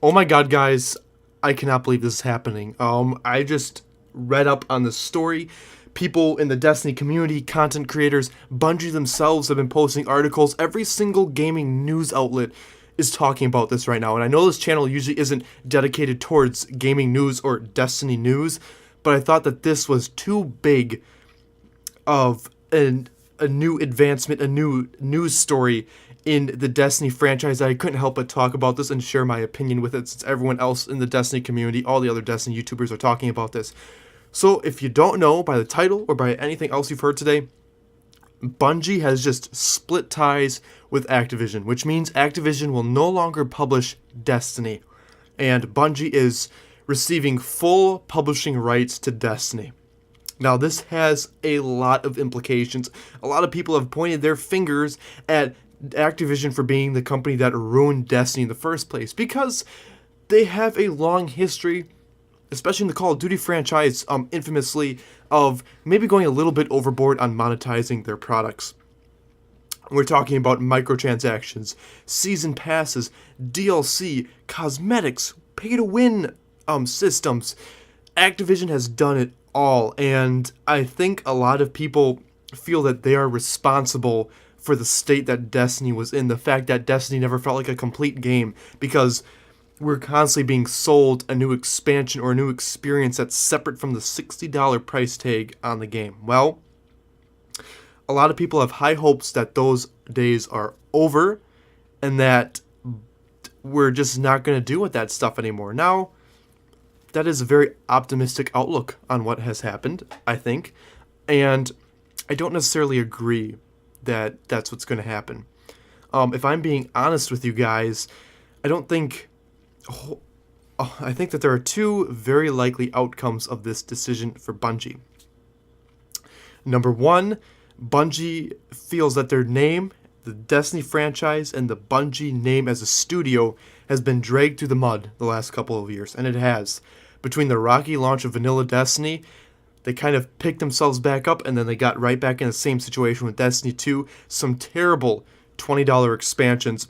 Oh my god, guys, I cannot believe this is happening. I just read up on this story. People in the Destiny community, content creators, Bungie themselves have been posting articles. Every single gaming news outlet is talking about this right now. And I know this channel usually isn't dedicated towards gaming news or Destiny news, but I thought that this was too big of a new advancement, a new news story in the Destiny franchise. I couldn't help but talk about this and share my opinion with it, since everyone else in the Destiny community, all the other Destiny YouTubers are talking about this. So if you don't know by the title or by anything else you've heard today, Bungie has just split ties with Activision, which means Activision will no longer publish Destiny, and Bungie is receiving full publishing rights to Destiny. Now, this has a lot of implications. A lot of people have pointed their fingers at Activision for being the company that ruined Destiny in the first place, because they have a long history, especially in the Call of Duty franchise, infamously, of maybe going a little bit overboard on monetizing their products. We're talking about microtransactions, season passes, DLC, cosmetics, pay-to-win systems. Activision has done it all, and I think a lot of people feel that they are responsible for the state that Destiny was in, the fact that Destiny never felt like a complete game, because we're constantly being sold a new expansion or a new experience that's separate from the $60 price tag on the game. Well, a lot of people have high hopes that those days are over and that we're just not going to do with that stuff anymore. Now, that is a very optimistic outlook on what has happened, I think, and I don't necessarily agree that that's what's going to happen. If I'm being honest with you guys, I think that there are two very likely outcomes of this decision for Bungie. Number one, Bungie feels that their name, the Destiny franchise, and the Bungie name as a studio has been dragged through the mud the last couple of years, and it has. Between the rocky launch of Vanilla Destiny, they kind of picked themselves back up, and then they got right back in the same situation with Destiny 2, some terrible $20 expansions.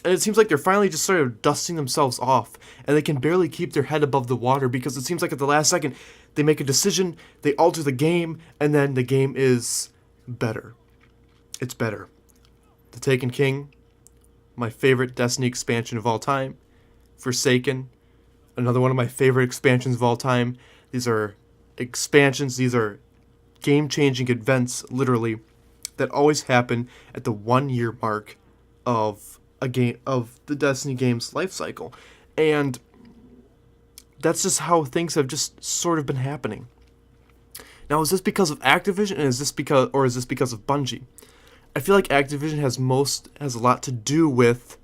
And it seems like they're finally just sort of dusting themselves off, and they can barely keep their head above the water, because it seems like at the last second, they make a decision, they alter the game, and then the game is better. It's better. The Taken King, my favorite Destiny expansion of all time. Forsaken, another one of my favorite expansions of all time. These are expansions, these are game-changing events, literally, that always happen at the 1 year mark of a game, of the Destiny game's life cycle. And that's just how things have just sort of been happening. Now, is this because of Activision, and is this because of Bungie? I feel like Activision has a lot to do with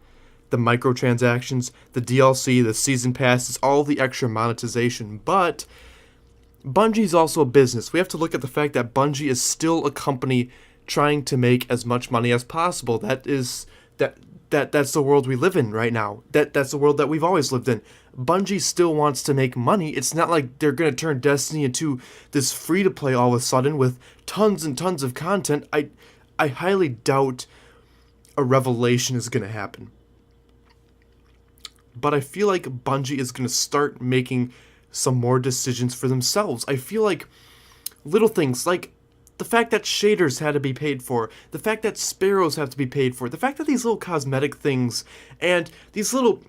the microtransactions, the DLC, the season passes, all the extra monetization, but Bungie's also a business. We have to look at the fact that Bungie is still a company trying to make as much money as possible. That's the world we live in right now. That's the world that we've always lived in. Bungie still wants to make money. It's not like they're going to turn Destiny into this free-to-play all of a sudden with tons and tons of content. I highly doubt a revelation is going to happen. But I feel like Bungie is going to start making some more decisions for themselves. I feel like little things like the fact that shaders had to be paid for, the fact that sparrows have to be paid for, the fact that these little cosmetic things and these little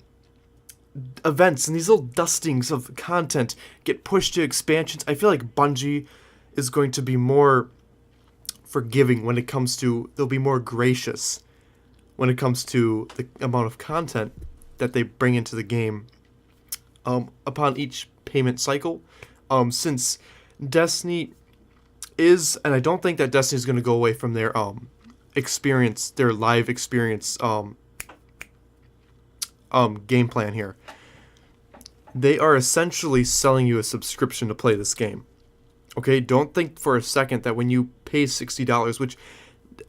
events and these little dustings of content get pushed to expansions. I feel like Bungie is going to be more forgiving when it comes to, they'll be more gracious when it comes to the amount of content that they bring into the game upon each payment cycle, since Destiny is, and I don't think that Destiny is going to go away from their experience, their live experience game plan here. They are essentially selling you a subscription to play this game. Okay, don't think for a second that when you pay $60, which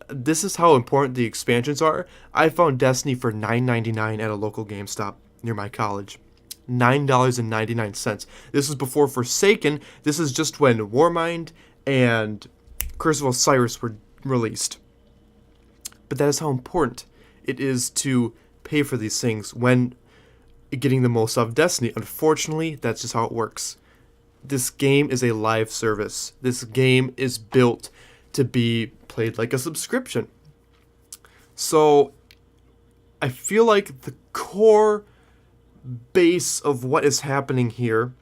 this is how important the expansions are. I found Destiny for $9.99 at a local GameStop near my college. $9.99. This was before Forsaken. This is just when Warmind and Curse of Osiris were released. But that is how important it is to pay for these things when getting the most out of Destiny. Unfortunately, that's just how it works. This game is a live service. This game is built to be played like a subscription. So I feel like the core base of what is happening here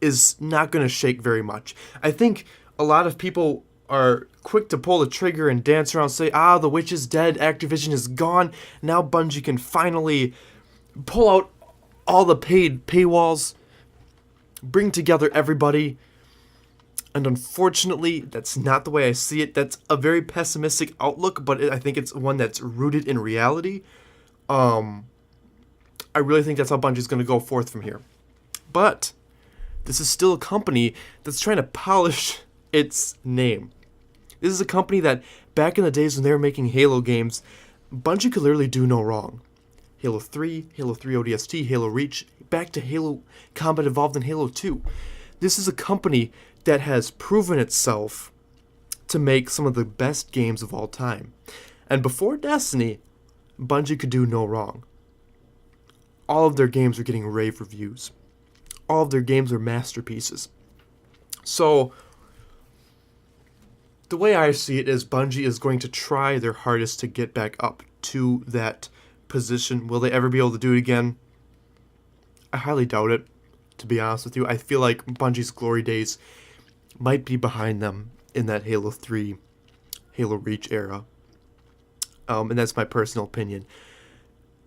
is not going to shake very much. I think a lot of people are quick to pull the trigger and dance around and say, the witch is dead, Activision is gone, now Bungie can finally pull out all the paid paywalls, bring together everybody. And unfortunately, that's not the way I see it. That's a very pessimistic outlook, but I think it's one that's rooted in reality. I really think that's how Bungie's going to go forth from here. But this is still a company that's trying to polish its name. This is a company that, back in the days when they were making Halo games, Bungie could literally do no wrong. Halo 3, Halo 3 ODST, Halo Reach, back to Halo Combat Evolved in Halo 2. This is a company that has proven itself to make some of the best games of all time. And before Destiny, Bungie could do no wrong. All of their games are getting rave reviews. All of their games are masterpieces. So, the way I see it is Bungie is going to try their hardest to get back up to that position. Will they ever be able to do it again? I highly doubt it, to be honest with you. I feel like Bungie's glory days might be behind them in that Halo 3, Halo Reach era. And that's my personal opinion.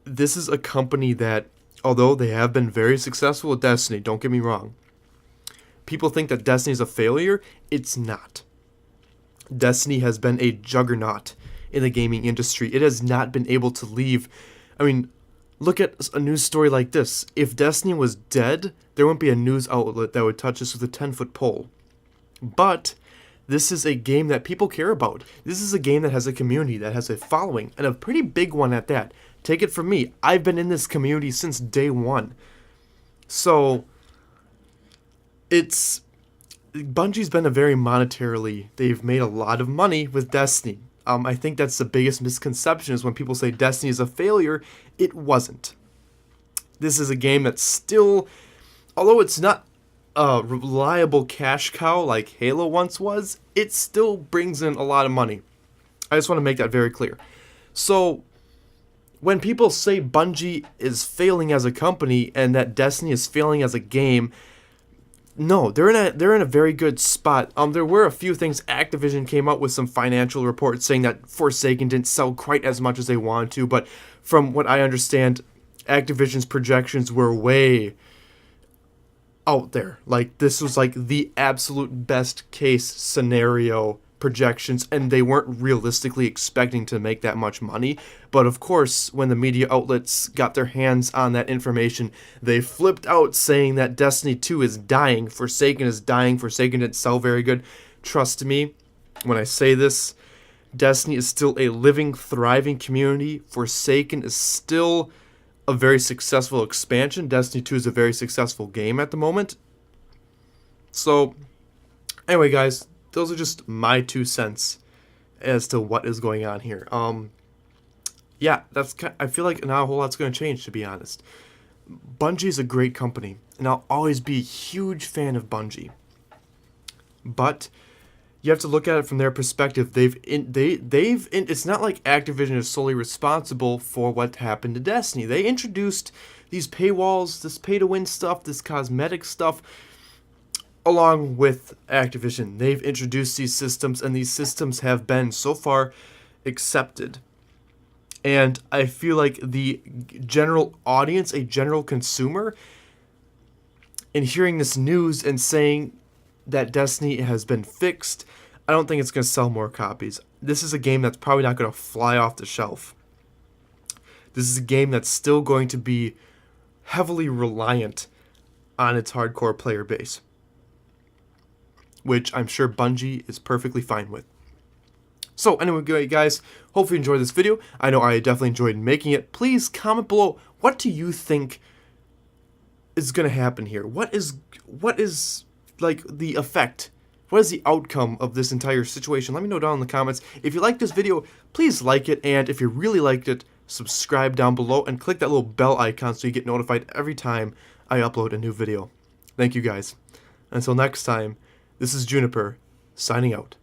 This is a company that, although they have been very successful with Destiny, don't get me wrong, people think that Destiny is a failure. It's not. Destiny has been a juggernaut in the gaming industry. It has not been able to leave. I mean, look at a news story like this. If Destiny was dead, there wouldn't be a news outlet that would touch this with a 10-foot pole. But this is a game that people care about. This is a game that has a community, that has a following, and a pretty big one at that. Take it from me. I've been in this community since day one. So, Bungie's been they've made a lot of money with Destiny. I think that's the biggest misconception is when people say Destiny is a failure. It wasn't. This is a game that's still, although it's not a reliable cash cow like Halo once was, it still brings in a lot of money. I just want to make that very clear. So, when people say Bungie is failing as a company and that Destiny is failing as a game, no, they're in a very good spot. There were a few things. Activision came out with some financial reports saying that Forsaken didn't sell quite as much as they wanted to, but from what I understand, Activision's projections were way out there. Like, this was like the absolute best case scenario projections, and they weren't realistically expecting to make that much money. But of course, when the media outlets got their hands on that information, they flipped out saying that Destiny 2 is dying, Forsaken is dying, Forsaken didn't sell very good. Trust me, when I say this, Destiny is still a living, thriving community. Forsaken is still a very successful expansion. Destiny 2 is a very successful game at the moment. So, anyway, guys, those are just my 2 cents as to what is going on here. Yeah, I feel like not a whole lot's going to change, to be honest. Bungie is a great company, and I'll always be a huge fan of Bungie. But you have to look at it from their perspective. It's not like Activision is solely responsible for what happened to Destiny. They introduced these paywalls, this pay-to-win stuff, this cosmetic stuff, along with Activision. They've introduced these systems, and these systems have been, so far, accepted. And I feel like the general audience, a general consumer, in hearing this news and saying that Destiny has been fixed, I don't think it's going to sell more copies. This is a game that's probably not going to fly off the shelf. This is a game that's still going to be heavily reliant on its hardcore player base, which I'm sure Bungie is perfectly fine with. So anyway, guys, hopefully you enjoyed this video. I know I definitely enjoyed making it. Please comment below, what do you think is going to happen here? What is like the effect? What is the outcome of this entire situation? Let me know down in the comments. If you liked this video, please like it, and if you really liked it, subscribe down below, and click that little bell icon so you get notified every time I upload a new video. Thank you guys. Until next time, this is Juniper, signing out.